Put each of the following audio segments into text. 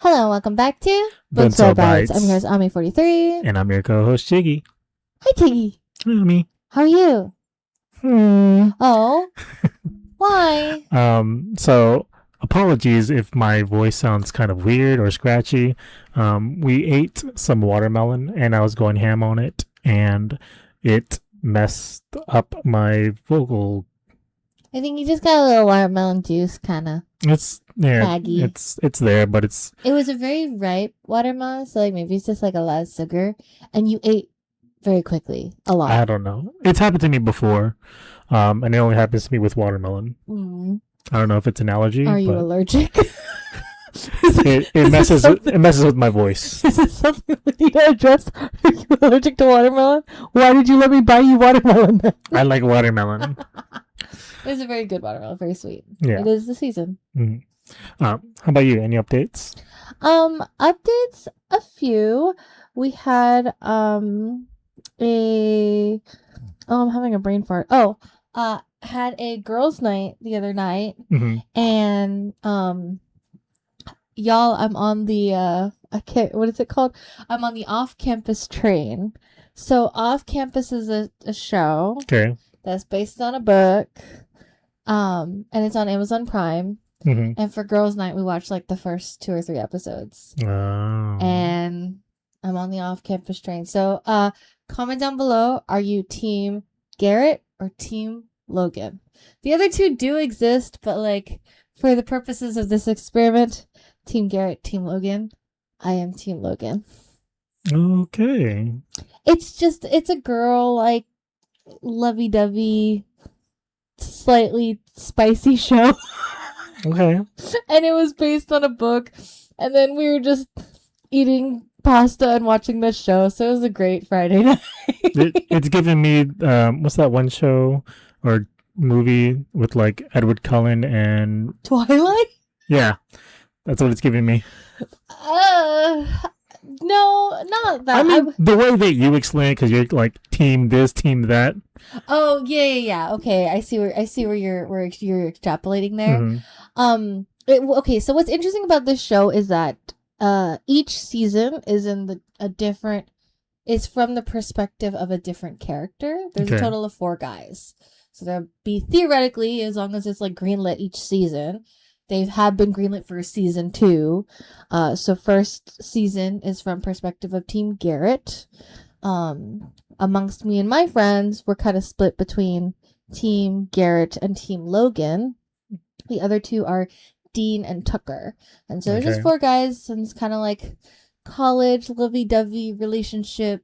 Hello, welcome back to Bento Bites. I'm Bites. your host, Ami43. And I'm your co-host, Chiggy. Hi, Tiggy. Hi, Ami. How are you? Oh, why? So apologies if my voice sounds kind of weird or scratchy. We ate some watermelon and I was going ham on it and it messed up my vocal. I think you just got a little watermelon juice, kind of It's craggy. it's there, but it's It was a very ripe watermelon, so like maybe it's just like a lot of sugar, and you ate very quickly, a lot. I don't know. It's happened to me before. And it only happens to me with watermelon. I don't know if it's an allergy. Are you allergic? It messes with my voice. Is this something we need to address? Are you allergic to watermelon? Why did you let me buy you watermelon then? I like watermelon. It's a very good watermelon, very sweet. Yeah. It is the season. Mm. How about you? Any updates? Updates, a few. We had I'm having a brain fart. Had a girls' night the other night, and y'all, I'm on the what is it called? I'm on the off-campus train. So off-campus is a show that's based on a book, and it's on Amazon Prime. And for girls' night, we watched like the first 2 or 3 episodes. And I'm on the off-campus train. So comment down below, are you team Garrett or team Logan? The other two do exist, but like for the purposes of this experiment, team Garrett, team Logan. I am team Logan. Okay. It's a girl, like, lovey-dovey, slightly spicy show. Okay. And it was based on a book, and then we were just eating pasta and watching this show, so it was a great Friday night. It's giving me what's that one show or movie with like Edward Cullen and Twilight? Yeah, that's what it's giving me. No, not that. I mean, the way that you explain it, because you're like team this, team that. Oh yeah. Okay, I see where you're extrapolating there. Okay, so what's interesting about this show is that each season is is from the perspective of a different character. There's a total of 4 guys. So there'll be, theoretically, as long as it's like greenlit each season, they have been greenlit for season 2. So first season is from perspective of Team Garrett. Amongst me and my friends, we're kind of split between Team Garrett and Team Logan. The other 2 are Dean and Tucker. And so there's just 4 guys, and it's kind of like college, lovey-dovey relationship,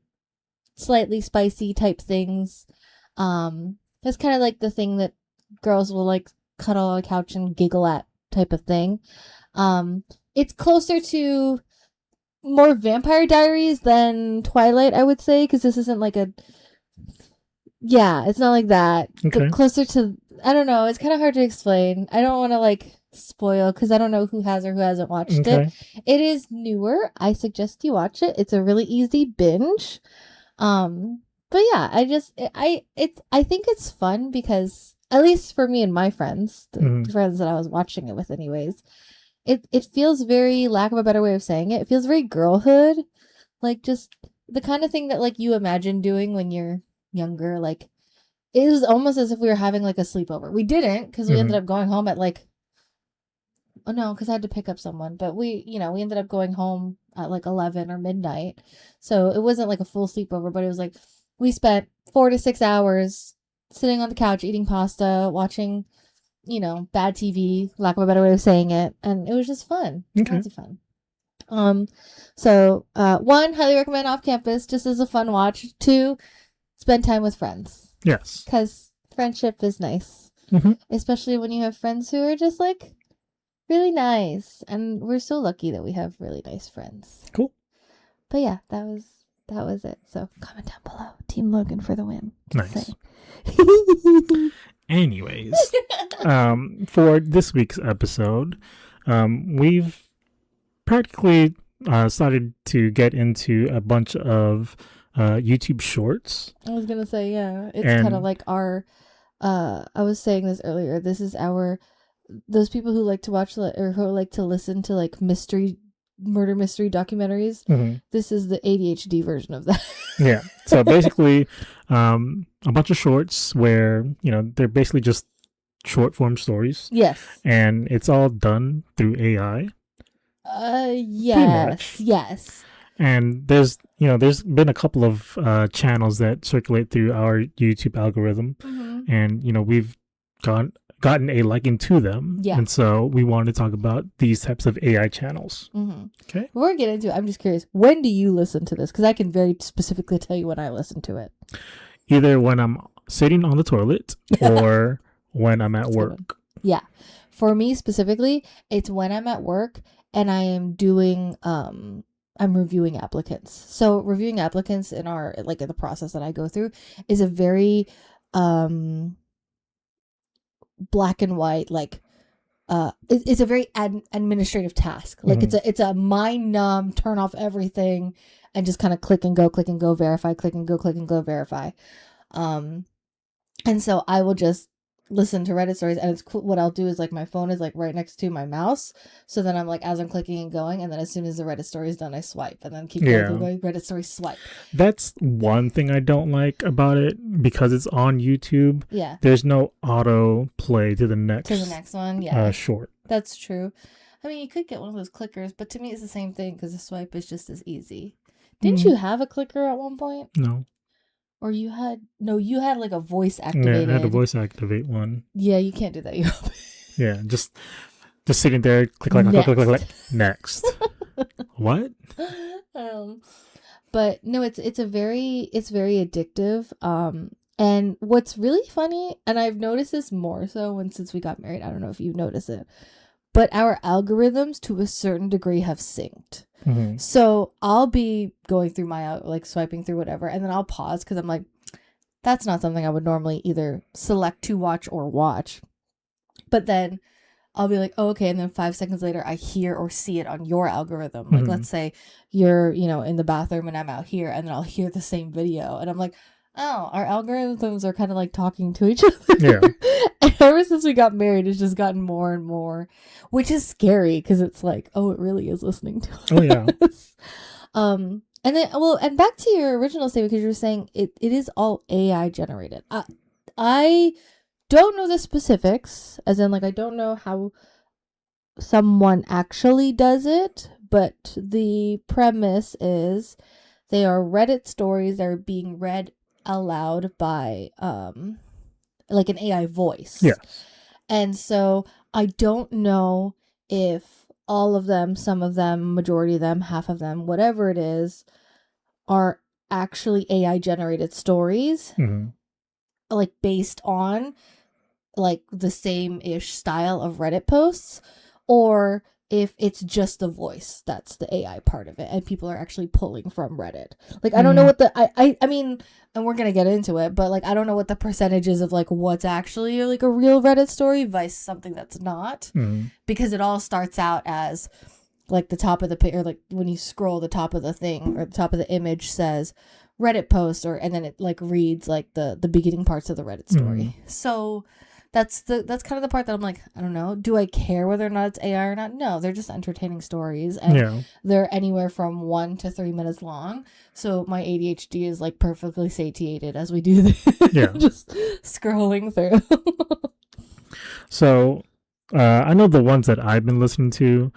slightly spicy type things. That's kind of like the thing that girls will like cuddle on a couch and giggle at type of thing. It's closer to more Vampire Diaries than Twilight, I would say, because this isn't like it's not like that. But closer to, I don't know, it's kind of hard to explain. I don't want to like spoil because I don't know who has or who hasn't watched it. It is newer. I suggest you watch it. It's a really easy binge. But yeah, I think it's fun because, at least for me and my friends, the friends that I was watching it with anyways, it feels very, lack of a better way of saying it, it feels very girlhood. Like just the kind of thing that like you imagine doing when you're younger. Like it was almost as if we were having like a sleepover. We didn't, because we ended up going home at like, oh no, because I had to pick up someone, but we ended up going home at like 11 or midnight. So it wasn't like a full sleepover, but it was like we spent 4 to 6 hours sitting on the couch eating pasta, watching, bad TV, lack of a better way of saying it, and it was just fun. Lots of fun. So 1, highly recommend Off Campus, just as a fun watch. 2, spend time with friends. Yes. Because friendship is nice. Especially when you have friends who are just like really nice, and we're so lucky that we have really nice friends. Cool. But yeah, that was it. So comment down below, Team Logan for the win. Nice. Anyways, for this week's episode, we've practically started to get into a bunch of YouTube shorts. I was gonna say, yeah, it's kind of like our I was saying this earlier, this is those people who like to watch or who like to listen to like mystery murder mystery documentaries. This is the ADHD version of that. Yeah. So basically, a bunch of shorts where, they're basically just short form stories. Yes. And it's all done through AI. Yes. Yes. And there's been a couple of channels that circulate through our YouTube algorithm. And, we've gotten a liking to them. Yeah. And so we wanted to talk about these types of AI channels. Okay. Before we get into it, I'm just curious, when do you listen to this? Because I can very specifically tell you when I listen to it. Either when I'm sitting on the toilet or when I'm at work. Yeah. For me specifically, it's when I'm at work and I am doing, I'm reviewing applicants. So reviewing applicants in the process that I go through is a very, black and white, it's a very administrative task. It's a mind numb, turn off everything and just kind of click and go, verify, click and go, verify. And so I will just listen to Reddit stories, and it's cool. What I'll do is my phone is right next to my mouse, so then I'm as I'm clicking and going, and then as soon as the Reddit story is done, I swipe and then keep going, Reddit story, swipe. That's one thing I don't like about it, because it's on YouTube. Yeah, there's no auto play to the next one. Yeah, short. That's true. I mean, you could get one of those clickers, but to me it's the same thing because the swipe is just as easy. Didn't you have a clicker at one point? No. Or you had a voice activated. Yeah, I had a voice activate one. Yeah, you can't do that. Yeah, just sitting there, click, next. What? But no, it's very addictive. And what's really funny, and I've noticed this more so since we got married. I don't know if you've noticed it, but our algorithms to a certain degree have synced. So I'll be going through my swiping through whatever, and then I'll pause because I'm like, that's not something I would normally either select to watch or watch. But then I'll be like, oh, okay, and then 5 seconds later I hear or see it on your algorithm. Let's say you're in the bathroom and I'm out here, and then I'll hear the same video, and I'm like, oh, our algorithms are kind of talking to each other. Yeah. And ever since we got married, it's just gotten more and more, which is scary because it's oh, it really is listening to us. Oh, yeah. And then, and back to your original statement, because you were saying it is all AI generated. I don't know the specifics, as in, I don't know how someone actually does it, but the premise is they are Reddit stories that are being read aloud by an AI voice. Yeah. And so I don't know if all of them, some of them, majority of them, half of them, whatever it is, are actually AI generated stories, based on the same-ish style of Reddit posts, or if it's just the voice that's the AI part of it and people are actually pulling from Reddit. I don't know what I mean, and we're gonna get into it, but I don't know what the percentage is of what's actually a real Reddit story versus something that's not, because it all starts out as the top of the page, or when you scroll, the top of the thing or the top of the image says Reddit post, and then it reads the beginning parts of the Reddit story. So that's kind of the part that I'm I don't know. Do I care whether or not it's AI or not? No, they're just entertaining stories, and they're anywhere from 1 to 3 minutes long. So my ADHD is perfectly satiated as we do this. Yeah, just scrolling through. So, I know the ones that I've been listening to.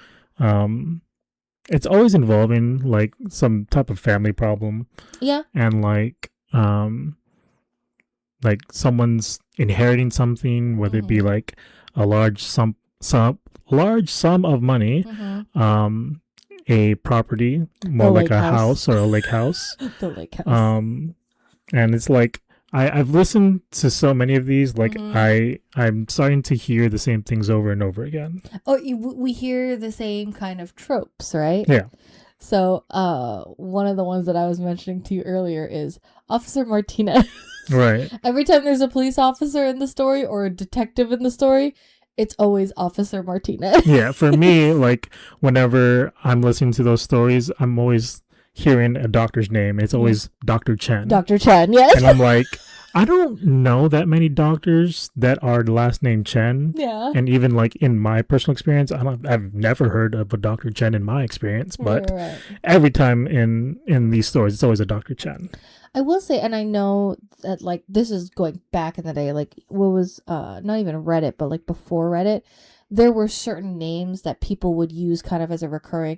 It's always involving some type of family problem. Yeah, and someone's inheriting something, whether it be a large sum of money, a property, more like a house or a lake house. The lake house. And it's I've listened to so many of these, I'm starting to hear the same things over and over again. Oh, we hear the same kind of tropes, right? Yeah. So, one of the ones that I was mentioning to you earlier is Officer Martinez. Right. Every time there's a police officer in the story or a detective in the story, it's always Officer Martinez. Yeah, for me, whenever I'm listening to those stories, I'm always hearing a doctor's name. It's always Dr. Chen. Dr. Chen, yes. And I'm I don't know that many doctors that are the last name Chen. Yeah. And even like in my personal experience, I've never heard of a Dr. Chen in my experience, but Right. every time in these stories, it's always a Dr. Chen. I will say, and I know that like this is going back in the day, like what was not even Reddit, but like before Reddit, there were certain names that people would use kind of as a recurring,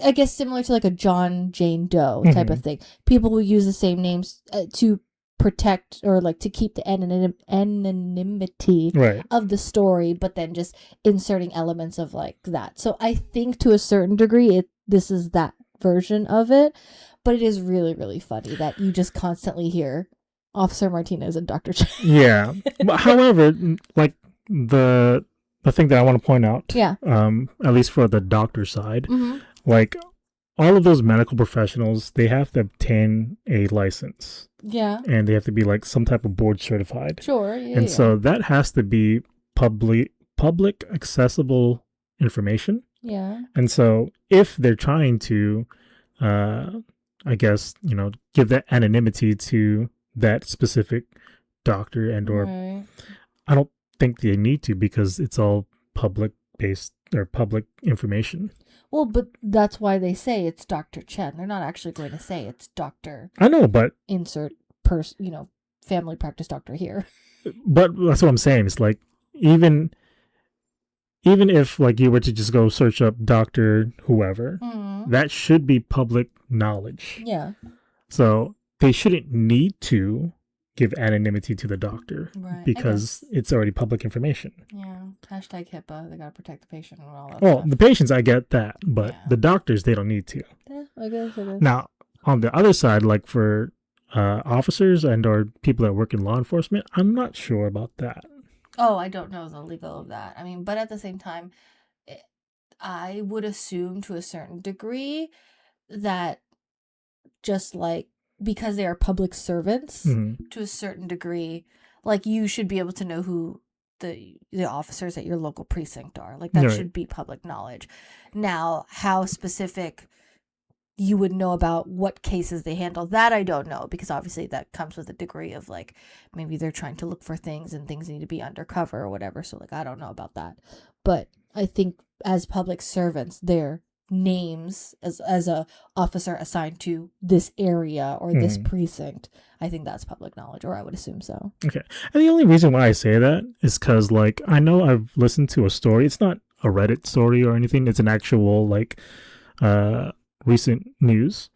I guess similar to like a John Jane Doe type of thing. People would use the same names to protect or like to keep the anonymity Right. of the story, but then just inserting elements of like that. So I think to a certain degree, this is that version of it, but it is really, really funny that you just constantly hear Officer Martinez and Dr. Chen. Yeah. But however, like the thing that I want to point out, Yeah. At least for the doctor side, like all of those medical professionals, they have to obtain a license. Yeah. And they have to be like some type of board certified. Sure. Yeah, and so that has to be public accessible information. Yeah. And so if they're trying to, I guess, give that anonymity to that specific doctor and or Right. I don't think they need to because it's all public based or public information. Well, but that's why they say it's Dr. Chen. They're not actually going to say it's Dr. I know, but insert family practice doctor here. But that's what I'm saying. It's like even if like you were to just go search up Dr. whoever, that should be public knowledge. Yeah. So they shouldn't need to give anonymity to the doctor because it's already public information. Yeah. Hashtag HIPAA. They gotta protect the patient and all that. Well, the patients, I get that, but the doctors, they don't need to. Yeah, I guess. Now, on the other side, like for officers and or people that work in law enforcement, I'm not sure about that. Oh, I don't know the legal of that. I mean, but at the same time, I would assume to a certain degree that just like because they are public servants to a certain degree, like you should be able to know who the officers at your local precinct are. Like that should be public knowledge. Now, how specific you would know about what cases they handle, that I don't know, because obviously that comes with a degree of like maybe they're trying to look for things and things need to be undercover or whatever. So like I don't know about that. But I think as public servants, their names as a officer assigned to this area or this precinct, I think that's public knowledge, or I would assume so. Okay. And the only reason why I say that is because like I know I've listened to a story. It's not a Reddit story or anything. It's an actual like recent news.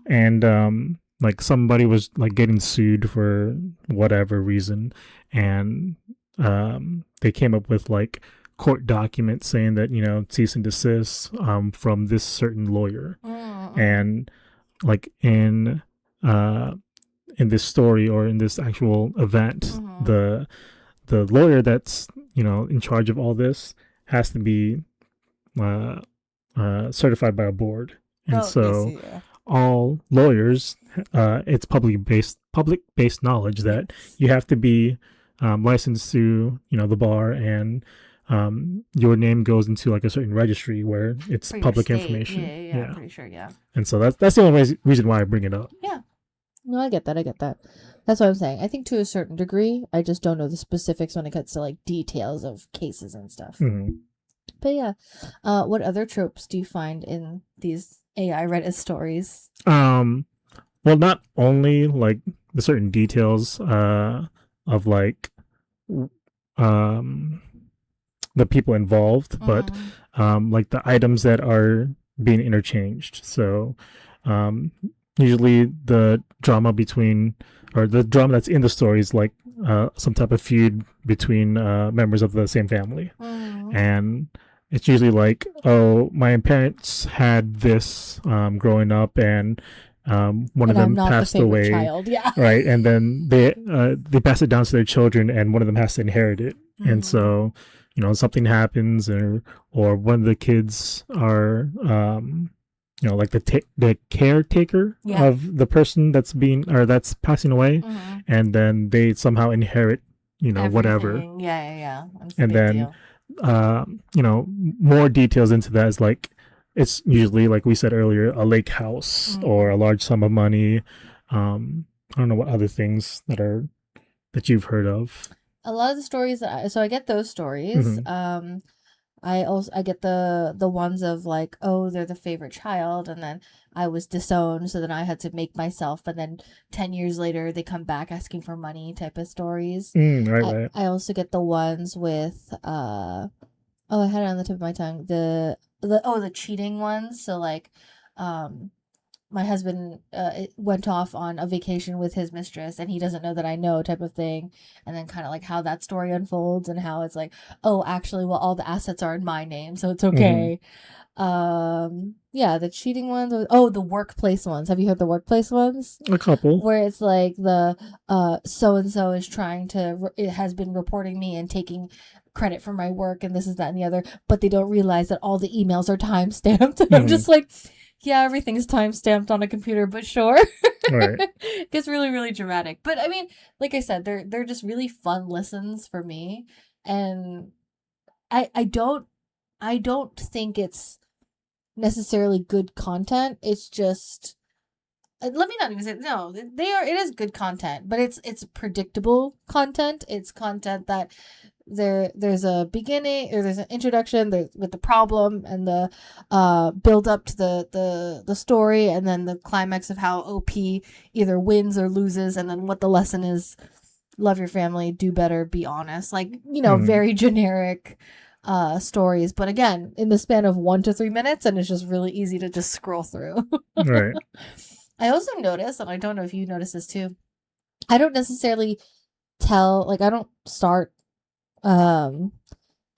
And like somebody was like getting sued for whatever reason, and they came up with like court documents saying that cease and desist from this certain lawyer. And like in this story or in this actual event, the lawyer that's in charge of all this has to be certified by a board. And all lawyers, it's public based knowledge that you have to be licensed to the bar, and your name goes into like a certain registry where it's public information. Yeah, I'm pretty sure. Yeah. And so that's the only reason why I bring it up. Yeah. No, I get that. That's what I'm saying. I think to a certain degree, I just don't know the specifics when it comes to like details of cases and stuff. But yeah, what other tropes do you find in these AI Reddit stories? Well, not only like the certain details of like the people involved, but like the items that are being interchanged. So usually the drama that's in the story is like some type of feud between members of the same family. And it's usually like, oh, my parents had this growing up, and one of them passed away, child. Yeah. right? And then they pass it down to their children, and one of them has to inherit it. And so something happens, or one of the kids are like the caretaker of the person that's passing away, and then they somehow inherit everything. Whatever. Yeah. And then more details into that is like, it's usually, like we said earlier, a lake house or a large sum of money. I don't know what other things that are that you've heard of? A lot of the stories so I get those stories. I get the ones of like, oh, they're the favorite child, and then I was disowned, so then I had to make myself, but then 10 years later they come back asking for money type of stories. Right. I also get the ones with I had it on the tip of my tongue. The cheating ones. So like my husband went off on a vacation with his mistress and he doesn't know that I know type of thing, and then kind of like how that story unfolds and how it's like, oh, actually, well, all the assets are in my name, so it's okay. Yeah, the cheating ones. The workplace ones. Have you heard the workplace ones? A couple. Where it's like the so and so is trying to it has been reporting me and taking credit for my work and this is that and the other, but they don't realize that all the emails are time stamped. And I'm just like, yeah, everything's time stamped on a computer, but sure. Right. It gets really, really dramatic. But I mean, like I said, they're just really fun listens for me. And I don't think it's necessarily good content. It's just let me not even say no, it is good content, but it's predictable content. It's content that there's a beginning or there's an introduction with the problem and the build up to the story, and then the climax of how OP either wins or loses, and then what the lesson is: love your family, do better, be honest. Like, very generic stories, but again, in the span of 1 to 3 minutes, and it's just really easy to just scroll through. Right. I also notice, and I don't know if you notice this too, I don't necessarily I don't start and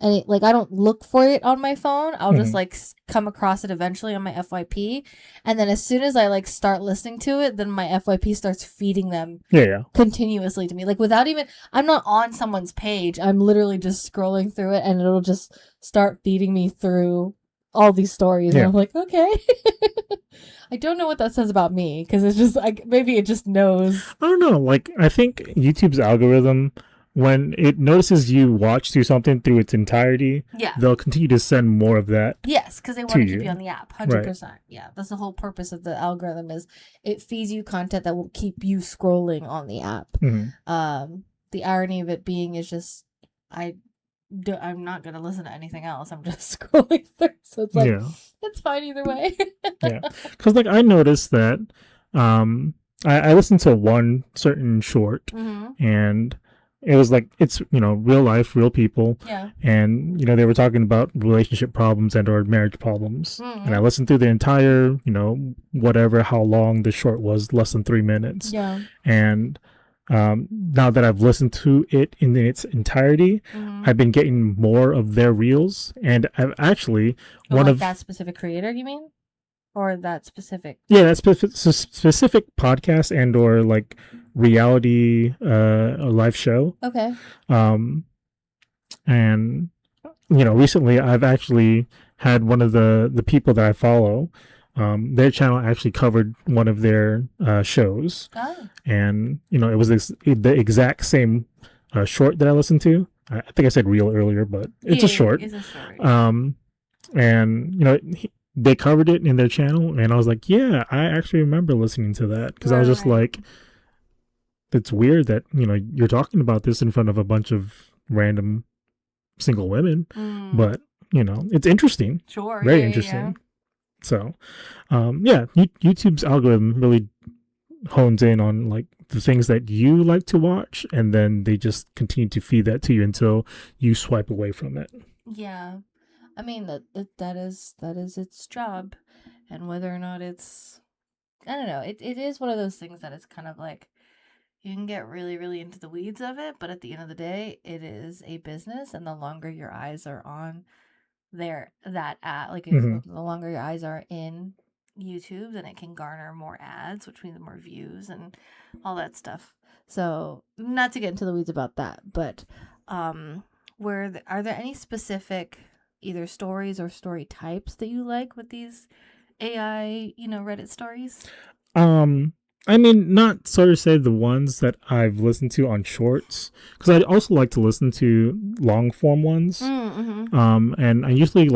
I don't look for it on my phone. I'll just like come across it eventually on my FYP, and then as soon as I like start listening to it, then my FYP starts feeding them continuously to me, like without even, I'm not on someone's page, I'm literally just scrolling through it, and it'll just start feeding me through all these stories. And I'm like, okay. I don't know what that says about me, because it's just like, maybe it just knows. I don't know, like I think YouTube's algorithm, when it notices you watch through something through its entirety, they'll continue to send more of that. Yes, because they want to keep you on the app, 100%. Right. Yeah, that's the whole purpose of the algorithm, is it feeds you content that will keep you scrolling on the app. The irony of it being is just, I'm not going to listen to anything else. I'm just scrolling through. So it's like, it's fine either way. Yeah, because like I noticed that I listened to one certain short, and it was like, it's, real life, real people. Yeah. And, they were talking about relationship problems and or marriage problems. And I listened through the entire, whatever, how long the short was, less than 3 minutes. Yeah. And now that I've listened to it in its entirety, I've been getting more of their reels. And I've actually, that specific creator, you mean? Or that specific? Yeah, that's specific podcast and or like reality a live show. Okay. And recently I've actually had one of the people that I follow, their channel actually covered one of their shows. And it was the exact same short that I listened to. I think I said reel earlier, but it's a short. It's a short. And they covered it in their channel, and I was like, yeah, I actually remember listening to that, because I was just like, it's weird that you're talking about this in front of a bunch of random single women, but it's interesting. Sure. Very interesting. Yeah. So YouTube's algorithm really hones in on like the things that you like to watch, and then they just continue to feed that to you until you swipe away from it. Yeah. I mean, that is its job, and whether or not it's, I don't know, it is one of those things that it's kind of like, you can get really, really into the weeds of it, but at the end of the day, it is a business, and the longer your eyes are on the longer your eyes are in YouTube, then it can garner more ads, which means more views and all that stuff. So, not to get into the weeds about that, but are there any specific either stories or story types that you like with these AI, Reddit stories? I mean, not sort of say the ones that I've listened to on shorts, because I also like to listen to long form ones. And I usually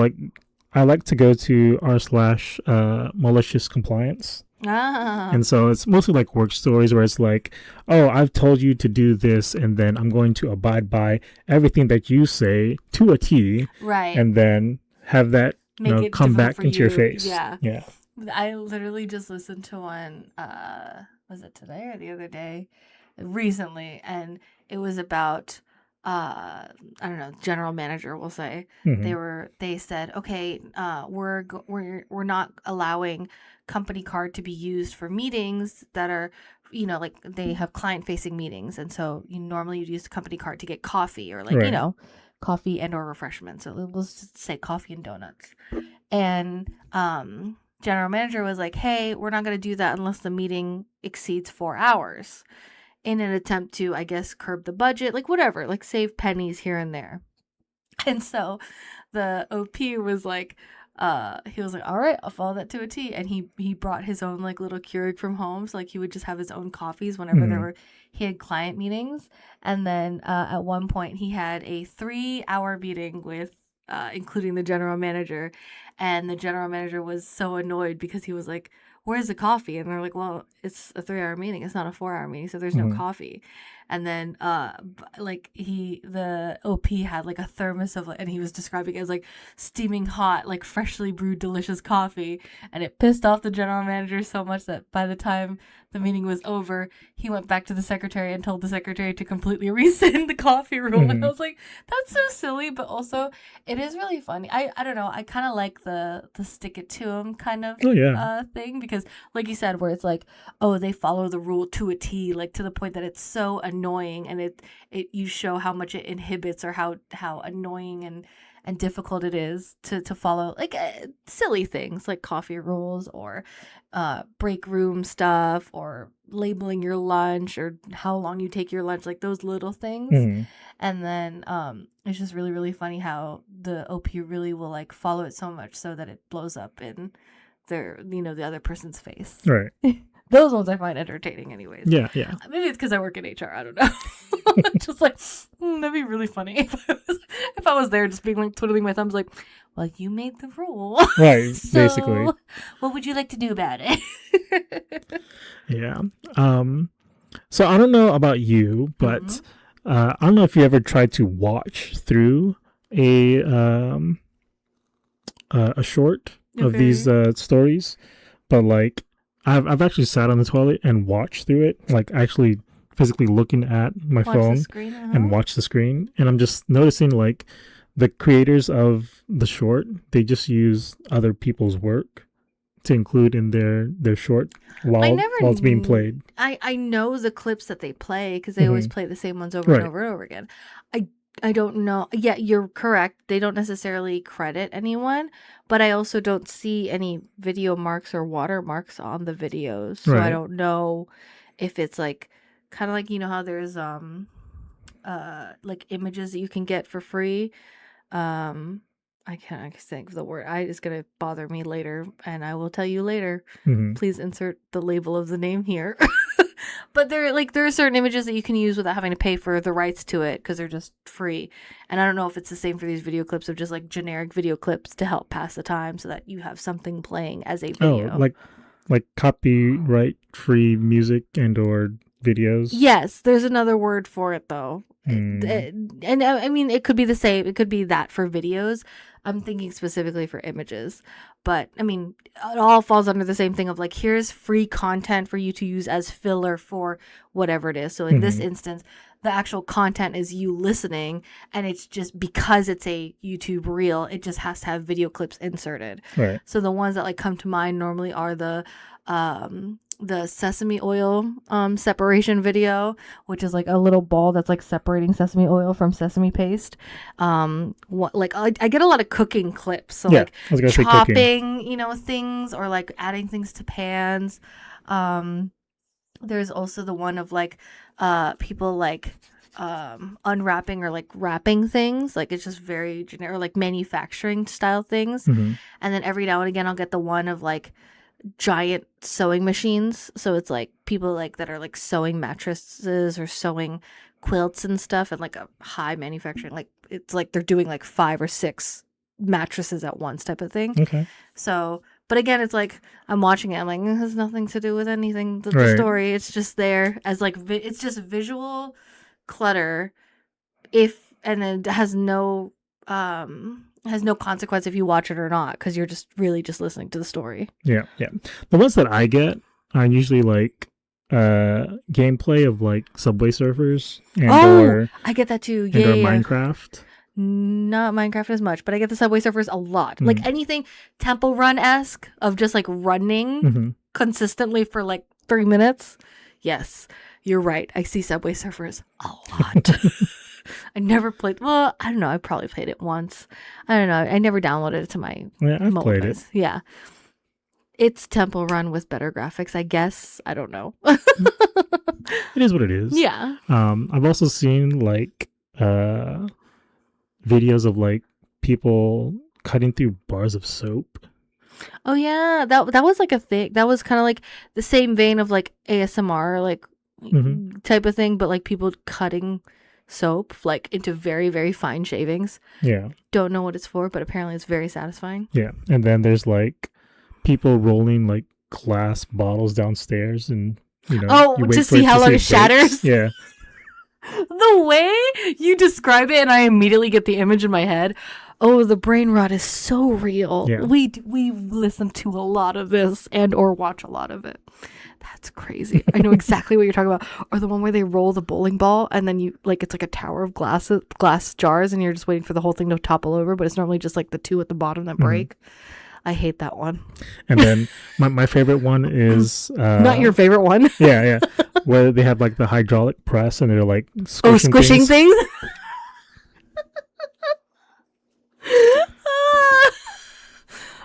I like to go to r/malicious compliance. And so it's mostly like work stories where it's like, oh, I've told you to do this, and then I'm going to abide by everything that you say to a T. Right. And then have that come back into your face. Yeah. Yeah. I literally just listened to one, was it today or the other day? Recently, and it was about I don't know, general manager will say. They said, okay, we're not allowing company card to be used for meetings that are, like they have client facing meetings, and so normally you'd use the company card to get coffee or like Right. coffee and or refreshments. So let's just say coffee and donuts. And general manager was like, hey, we're not going to do that unless the meeting exceeds 4 hours, in an attempt to, I guess, curb the budget, like whatever, like save pennies here and there. And so the OP was like, he was like, all right, I'll follow that to a T. And he brought his own like little Keurig from home. So like he would just have his own coffees whenever he had client meetings. And then at one point he had a 3-hour meeting with including the general manager. And the general manager was so annoyed because he was like, where's the coffee? And they're like, well, it's a 3-hour meeting. It's not a 4-hour meeting. So there's no coffee. And then, like the OP had like a thermos of, and he was describing it as like steaming hot, like freshly brewed, delicious coffee. And it pissed off the general manager so much that by the time the meeting was over, he went back to the secretary and told the secretary to completely rescind the coffee rule. And I was like, that's so silly, but also it is really funny. I don't know. I kind of like the stick it to him kind of thing, because like you said, where it's like, oh, they follow the rule to a T, like to the point that it's so annoying, and it you show how much it inhibits or how annoying and difficult it is to follow, like silly things like coffee rules or break room stuff or labeling your lunch or how long you take your lunch, like those little things. And then it's just really, really funny how the OP really will like follow it so much so that it blows up in their, the other person's face. Right. Those ones I find entertaining anyways. Yeah. Maybe it's because I work in HR. I don't know. Just like, that'd be really funny if I was there just being like twiddling my thumbs like, well, you made the rule. Right, so basically. What would you like to do about it? Yeah. So I don't know about you, but I don't know if you ever tried to watch through a short of these stories, but like I've actually sat on the toilet and watched through it, like actually physically looking at my phone and watch the screen, and I'm just noticing like the creators of the short, they just use other people's work to include in their short while it's being played. I know the clips that they play because they always play the same ones over and over and over again. I don't know. Yeah, you're correct. They don't necessarily credit anyone, but I also don't see any video marks or watermarks on the videos. So I don't know if it's like kind of like, how there's like images that you can get for free. I can't think of the word. It's gonna bother me later, and I will tell you later. Please insert the label of the name here. But there are certain images that you can use without having to pay for the rights to it because they're just free. And I don't know if it's the same for these video clips of just like generic video clips to help pass the time so that you have something playing as a video. Oh, like copyright free music and or videos. Yes, there's another word for it though. And I mean, it could be the same. It could be that for videos. I'm thinking specifically for images. But I mean, it all falls under the same thing of like, here's free content for you to use as filler for whatever it is. So in this instance, the actual content is you listening, and it's just because it's a YouTube reel, it just has to have video clips inserted. Right. So the ones that like come to mind normally are the sesame oil separation video, which is like a little ball that's like separating sesame oil from sesame paste. I get a lot of cooking clips, so like chopping, things, or like adding things to pans. There's also the one of like people like unwrapping or like wrapping things, like it's just very generic, like manufacturing style things. And then every now and again I'll get the one of like giant sewing machines, so it's like people like that are like sewing mattresses or sewing quilts and stuff, and like a high manufacturing, like it's like they're doing like 5 or 6 mattresses at once type of thing. Okay. So, but again, it's like I'm watching it. I'm like, it has nothing to do with anything. The Right. story, it's just there as like it's just visual clutter. And then it has no consequence if you watch it or not, because you're just really just listening to the story. Yeah. The ones that I get are usually like gameplay of like Subway Surfers or I get that too. or Yeah. Minecraft. Not Minecraft as much, but I get the Subway Surfers a lot. Like anything Temple Run-esque of just like running consistently for like 3 minutes. Yes, you're right. I see Subway Surfers a lot. I never played. Well, I don't know. I probably played it once. I don't know. I never downloaded it to my. Yeah, I've played it. Yeah, it's Temple Run with better graphics, I guess. I don't know. It is what it is. Yeah. I've also seen like videos of like people cutting through bars of soap. Oh yeah, that was like a thing. That was kind of like the same vein of like ASMR, like type of thing, but like people cutting soap like into very, very fine shavings. Yeah. Don't know what it's for, but apparently it's very satisfying. Yeah. And then there's like people rolling like glass bottles downstairs, and you know, to see how long it shatters. Yeah. The way you describe it, and I immediately get the image in my head. Oh, the brain rot is so real. Yeah. We listen to a lot of this and or watch a lot of it. That's crazy. I know exactly what you're talking about. Or the one where they roll the bowling ball and then you like it's like a tower of glass jars and you're just waiting for the whole thing to topple over, but it's normally just like the two at the bottom that break. I hate that one. And then my favorite one is not your favorite one. Yeah. Where they have like the hydraulic press and they're like squishing things?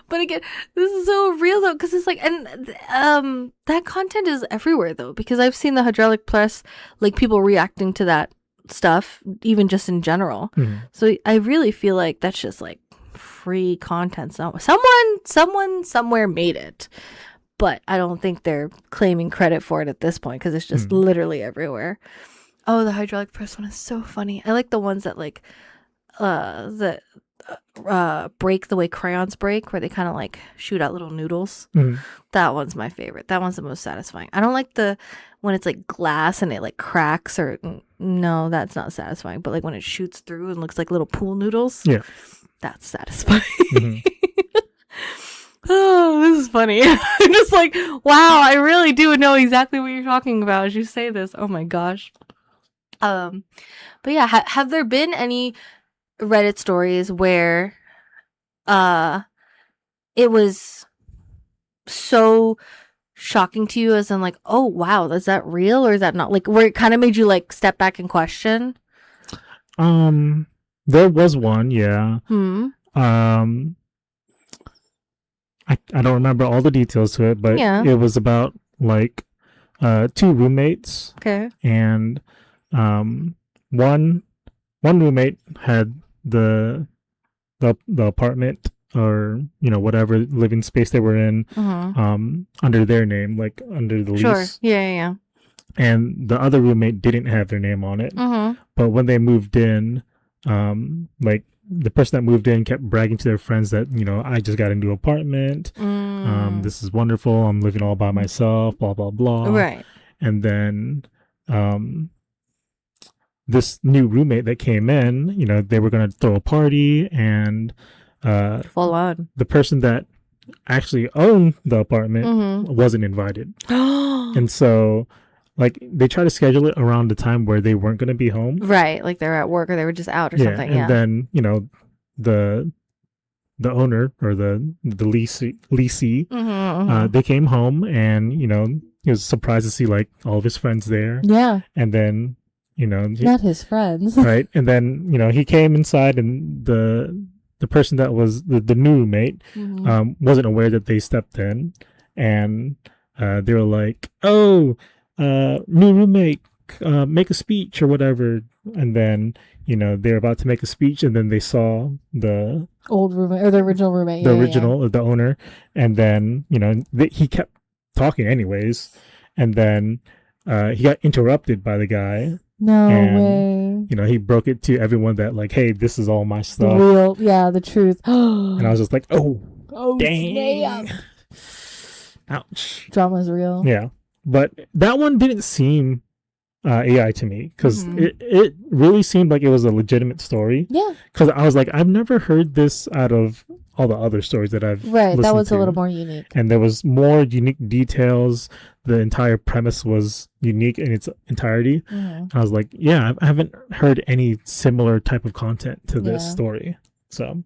But again, this is so real though, because it's like, and that content is everywhere though, because I've seen the hydraulic press, like people reacting to that stuff, even just in general. So I really feel like that's just like free content. Someone somewhere made it, but I don't think they're claiming credit for it at this point because it's just literally everywhere. Oh, the hydraulic press one is so funny. I like the ones that like break the way crayons break, where they kind of like shoot out little noodles. That one's my favorite. That one's the most satisfying. I don't like the when it's like glass and it like cracks, or no, that's not satisfying. But like when it shoots through and looks like little pool noodles, that's satisfying. Oh, this is funny. I'm just like, wow, I really do know exactly what you're talking about as you say this. Oh my gosh. But yeah, have there been any Reddit stories where it was so shocking to you, as in like, oh wow, is that real or is that not, like where it kind of made you like step back and question? There was one, yeah. I don't remember all the details to it, but it was about like two roommates. Okay. And one roommate had the apartment, or you know, whatever living space they were in, under their name, like under the lease. Sure. Yeah. And the other roommate didn't have their name on it. But when they moved in, like the person that moved in kept bragging to their friends that, you know, I just got a new apartment. This is wonderful. I'm living all by myself, blah, blah, blah. Right. And then this new roommate that came in, you know, they were going to throw a party, and full on. The person that actually owned the apartment wasn't invited. And so like they try to schedule it around the time where they weren't going to be home. Right. Like they're at work or they were just out or something. And then, you know, the owner or the leasee, they came home, and, you know, he was surprised to see like all of his friends there. Yeah. And then, you know, not his friends. Right. And then, you know, he came inside, and the person that was the new roommate wasn't aware that they stepped in, and they were like, oh, new roommate, make a speech or whatever. And then, you know, they're about to make a speech, and then they saw the old roommate, or the original roommate, the owner. And then, you know, he kept talking anyways. And then he got interrupted by the guy No and way. you know, he broke it to everyone that like, hey, this is all my The stuff. real, the truth. And I was just like, oh Snap. dang, ouch. Drama's real. Yeah, but that one didn't seem AI to me, because Mm-hmm. it really seemed like it was a legitimate story. Yeah. Because I was like, I've never heard this out of all the other stories that I've Right. That listened was to. a little more unique. And there was more unique details. The entire premise was unique in its entirety. Mm-hmm. I was like, yeah, I haven't heard any similar type of content to this Yeah. story. So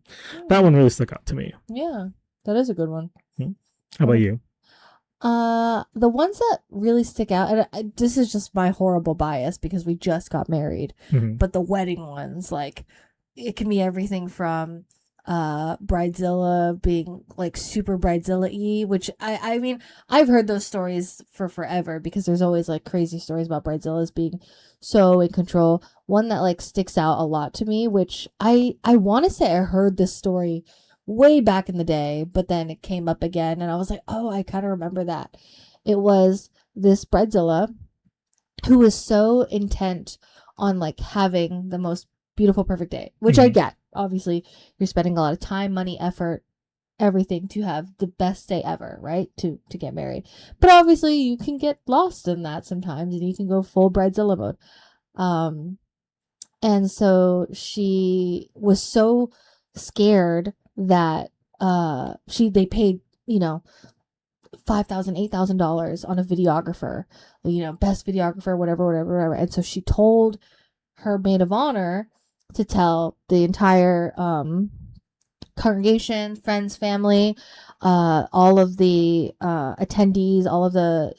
that one really stuck out to me. Yeah. That is a good one. How about you? The ones that really stick out, and this is just my horrible bias because we just got married, Mhm. but the wedding ones, like, it can be everything from Bridezilla being like super Bridezilla-y, which I mean, I've heard those stories for forever because there's always like crazy stories about Bridezillas being so in control. One that like sticks out a lot to me, which I want to say I heard this story way back in the day, but then it came up again and I was like, oh, I kind of remember that. It was this Bridezilla who was so intent on like having the most beautiful perfect day, which I get. Obviously, you're spending a lot of time, money, effort, everything to have the best day ever, right? To get married. But obviously, you can get lost in that sometimes and you can go full Bridezilla mode. And so she was so scared that they paid, $5,000, $8,000 on a videographer, best videographer, whatever. And so she told her maid of honor to tell the entire congregation, friends, family, all of the attendees,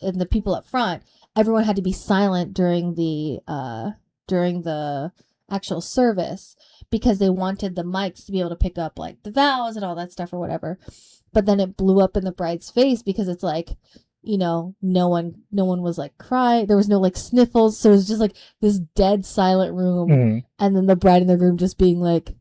and the people up front. Everyone had to be silent during the actual service because they wanted the mics to be able to pick up like the vows and all that stuff or whatever. But then it blew up in the bride's face because it's like, no one was like crying. There was no like sniffles. So it was just like this dead silent room. Mm-hmm. And then the bride and the groom just being like,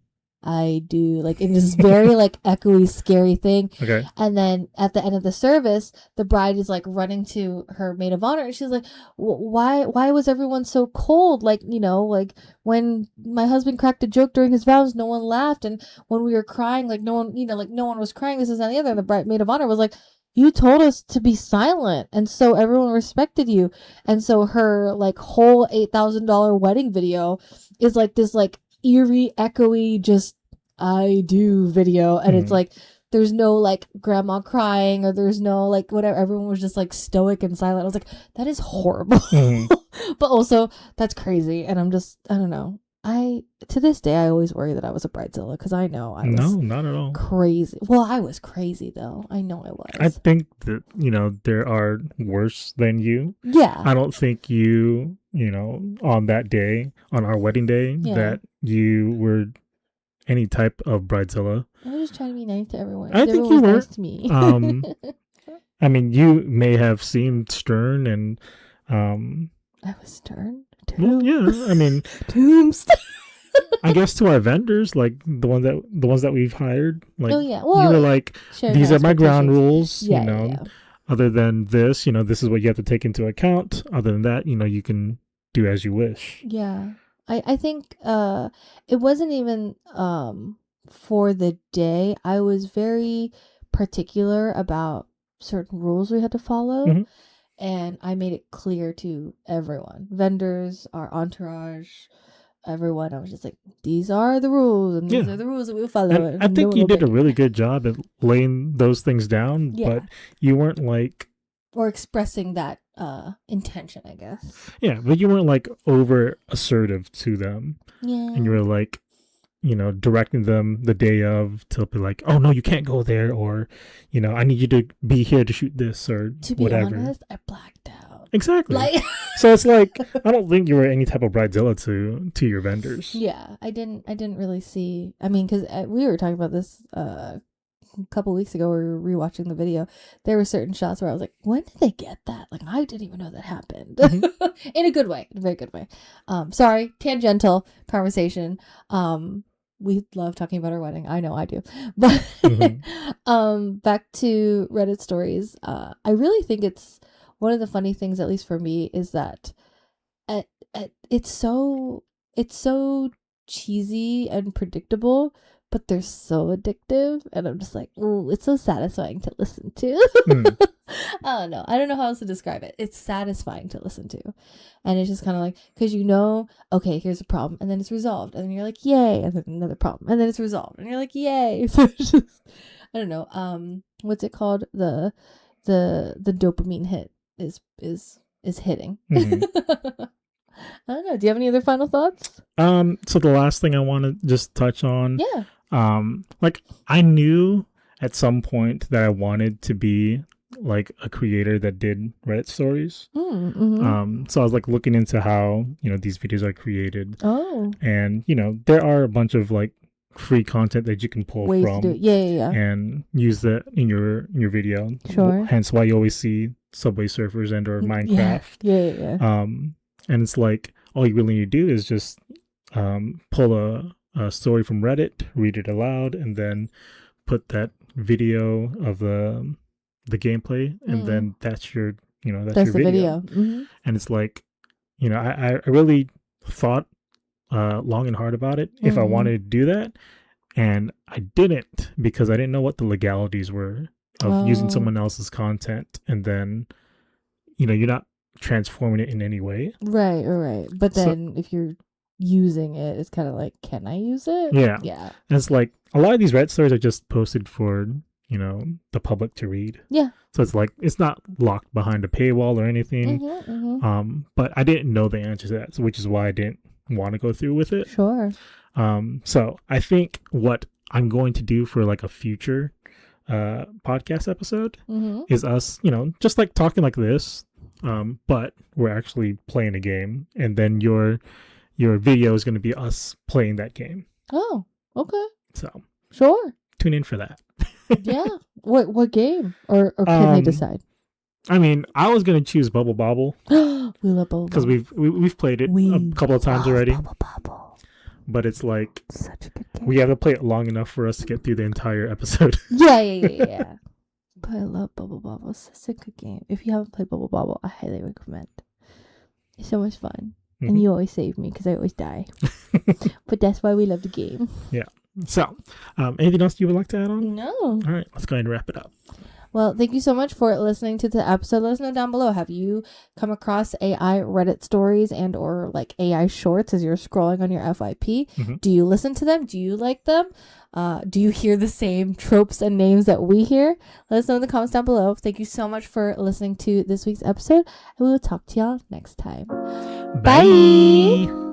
I do, like, in this very like echoey, scary thing. Okay. And then at the end of the service, the bride is like running to her maid of honor and she's like, why was everyone so cold? Like, like when my husband cracked a joke during his vows, no one laughed. And when we were crying, like no one, like no one was crying. This is and the other. And the maid of honor was like, you told us to be silent. And so everyone respected you. And so her like whole $8,000 wedding video is like this like eerie, echoey, just I do video. And it's like, there's no like grandma crying or there's no like whatever. Everyone was just like stoic and silent. I was like, that is horrible. But also that's crazy. And I don't know. To this day, I always worry that I was a bridezilla because I know I was No, not at all. crazy. Well, I was crazy though. I know I was. I think that, there are worse than you. Yeah. I don't think you, on that day, on our wedding day, that you were any type of bridezilla. I was just trying to be nice to everyone. I think you were. Nice to me. I mean, you may have seemed stern and I was stern. Well, yeah, I mean, Tombs. I guess to our vendors, like the ones that we've hired, like well, you were like, these are my ground rules. Other than this, this is what you have to take into account. Other than that, you can do as you wish. Yeah, I think it wasn't even for the day. I was very particular about certain rules we had to follow. And I made it clear to everyone, vendors, our entourage, everyone. I was just like, these are the rules, and these are the rules that we'll follow. And I think you did a really good job at laying those things down, but you weren't like... Or expressing that intention, I guess. Yeah, but you weren't like over assertive to them. Yeah. And you were like, directing them the day of to be like, oh no, you can't go there, or I need you to be here to shoot this, or to be whatever. honest, I blacked out. Exactly. So it's like, I don't think you were any type of bridezilla to your vendors. Yeah, I didn't really see. I mean, because we were talking about this a couple weeks ago. We were rewatching the video. There were certain shots where I was like, when did they get that? Like, I didn't even know that happened. In a good way, in a very good way. Sorry, tangential conversation. We love talking about our wedding. I know I do. But back to Reddit stories. I really think it's one of the funny things, at least for me, is that it's so cheesy and predictable, but they're so addictive, and I'm just like, ooh, it's so satisfying to listen to. I don't know how else to describe it. It's satisfying to listen to, and it's just kind of like, because okay, here's a problem, and then it's resolved, and then you're like, yay, and then another problem, and then it's resolved, and you're like, yay. So it's just, I don't know, what's it called, the dopamine hit is hitting. I don't know. Do you have any other final thoughts? So the last thing I want to just touch on, like, I knew at some point that I wanted to be like a creator that did Reddit stories. So I was like looking into how, these videos are created. And there are a bunch of like free content that you can pull ways from to do it. and use that in your video. Sure. Hence why you always see Subway Surfers and or Minecraft. Yeah. And it's like, all you really need to do is just pull a story from Reddit, read it aloud, and then put that video of the gameplay, and then that's your that's your video. And it's like, I really thought long and hard about it if I wanted to do that, and I didn't, because I didn't know what the legalities were of using someone else's content, and then you're not transforming it in any way. Right. But then if you're using it, it's kind of like, can I use it? Yeah. And it's like, a lot of these Reddit stories are just posted for the public to read. Yeah. So it's like, it's not locked behind a paywall or anything. But I didn't know the answer to that, which is why I didn't want to go through with it. Sure. So I think what I'm going to do for like a future podcast episode is us, just like talking like this, but we're actually playing a game, and then your video is going to be us playing that game. Oh, okay. So sure, tune in for that. Yeah. What game? Or can they decide? I mean, I was going to choose Bubble Bobble. We love Bubble because we've played it a couple of times already. Bubble Bobble. But it's like, such a good game. We have to play it long enough for us to get through the entire episode. Yeah. But I love Bubble Bobble. It's such a good game. If you haven't played Bubble Bobble, I highly recommend. It's so much fun. And you always save me because I always die. But that's why we love the game. Yeah. So, anything else you would like to add on? No. All right, let's go ahead and wrap it up. Well, thank you so much for listening to the episode. Let us know down below. Have you come across AI Reddit stories and or like AI shorts as you're scrolling on your FYP? Do you listen to them? Do you like them? Do you hear the same tropes and names that we hear? Let us know in the comments down below. Thank you so much for listening to this week's episode, and we will talk to y'all next time. Bye.